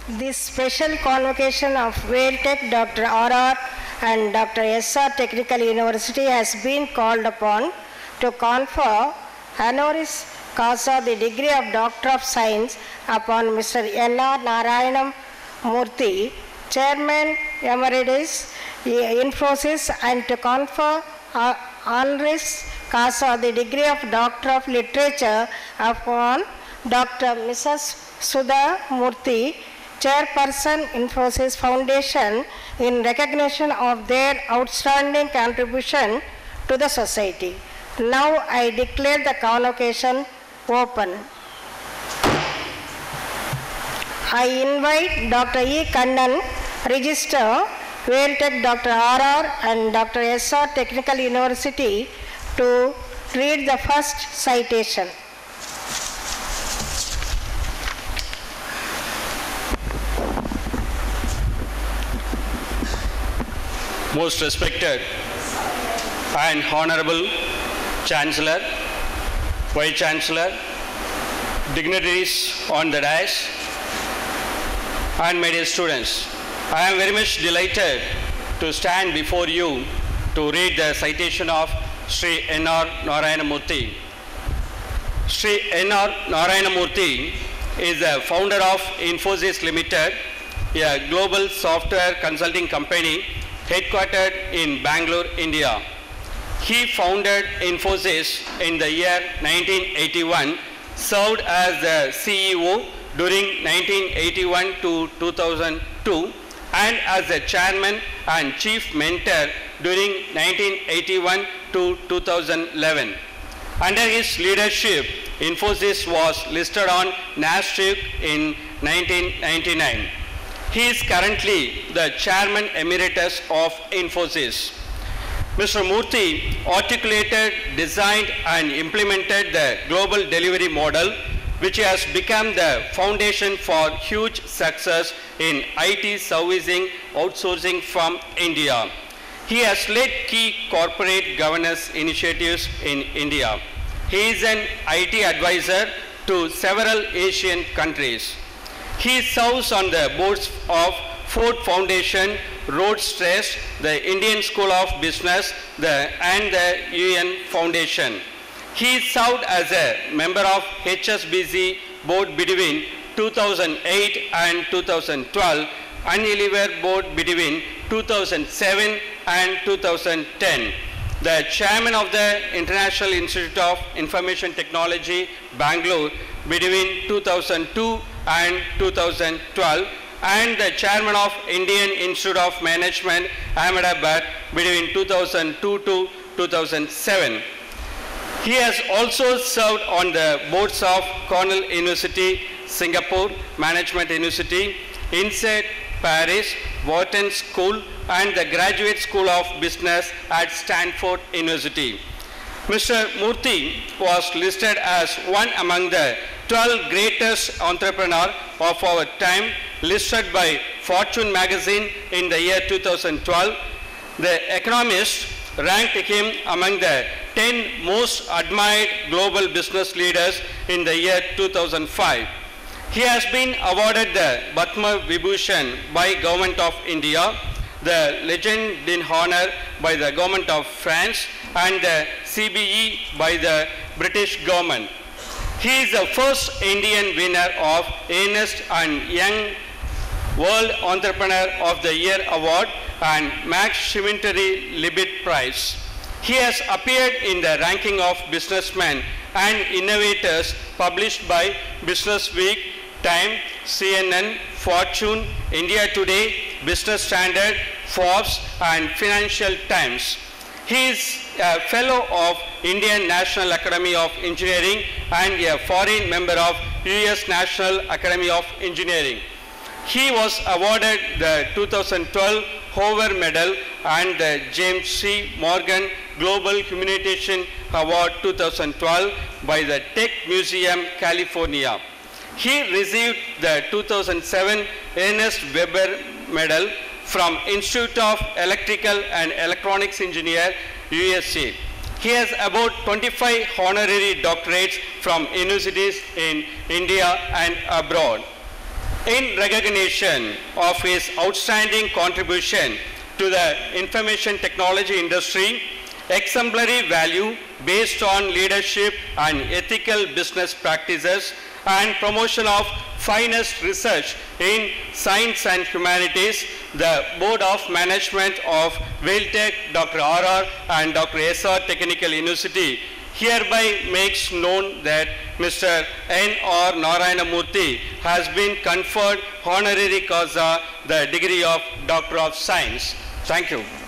This special convocation of WailTech Dr. RR and Dr. SR Technical University has been called upon to confer honoris causa the degree of Doctor of Science upon Mr. N.R. Narayanam Murthy, Chairman Emeritus Infosys, and to confer honoris causa the degree of Doctor of Literature upon Dr. Mrs. Sudha Murthy, Chairperson Infosys Foundation, in recognition of their outstanding contribution to the society. Now I declare the convocation open. I invite Dr. E. Kannan, Register, WailTech Dr. RR and Dr. SR Technical University, to read the first citation. Most respected and honorable Chancellor, Vice Chancellor, dignitaries on the dais, and my dear students, I am very much delighted to stand before you to read the citation of Sri N.R. Narayana Murthy. Sri N.R. Narayana Murthy is the founder of Infosys Limited, a global software consulting company headquartered in Bangalore, India. He founded Infosys in the year 1981, served as the CEO during 1981 to 2002, and as the chairman and chief mentor during 1981 to 2011. Under his leadership, Infosys was listed on NASDAQ in 1999. He is currently the Chairman Emeritus of Infosys. Mr. Murthy articulated, designed, and implemented the global delivery model, which has become the foundation for huge success in IT servicing outsourcing from India. He has led key corporate governance initiatives in India. He is an IT advisor to several Asian countries. He serves on the boards of Ford Foundation, Rhodes Trust, the Indian School of Business, and the UN Foundation. He served as a member of HSBC board between 2008 and 2012, and Unilever board between 2007 and 2010. The chairman of the International Institute of Information Technology, Bangalore, between 2002 and 2012, and the chairman of Indian Institute of Management, Ahmedabad, between 2002 to 2007. He has also served on the boards of Cornell University, Singapore, Management University, INSEAD, Paris, Wharton School, and the Graduate School of Business at Stanford University. Mr. Murthy was listed as one among the 12 greatest entrepreneurs of our time, listed by Fortune magazine in the year 2012. The Economist ranked him among the 10 most admired global business leaders in the year 2005. He has been awarded the Padma Vibhushan by Government of India, the Legion d'Honneur by the Government of France, and the CBE by the British government. He is the first Indian winner of Ernst & Young World Entrepreneur of the Year Award and Max Shiminteri Libet Prize. He has appeared in the ranking of businessmen and innovators published by Business Week, Time, CNN, Fortune, India Today, Business Standard, Forbes, and Financial Times. He is a fellow of Indian National Academy of Engineering and a foreign member of US National Academy of Engineering. He was awarded the 2012 Hoover Medal and the James C. Morgan Global Communication Award 2012 by the Tech Museum, California. He received the 2007 Ernest Weber Medal from Institute of Electrical and Electronics Engineer, USA. He has about 25 honorary doctorates from universities in India and abroad. In recognition of his outstanding contribution to the information technology industry, exemplary value based on leadership and ethical business practices, and promotion of finest research in science and humanities, the Board of Management of WailTech, Dr. R.R. and Dr. S.R. Technical University hereby makes known that Mr. N.R. Narayanamurthy has been conferred honorary causa the degree of Doctor of Science. Thank you.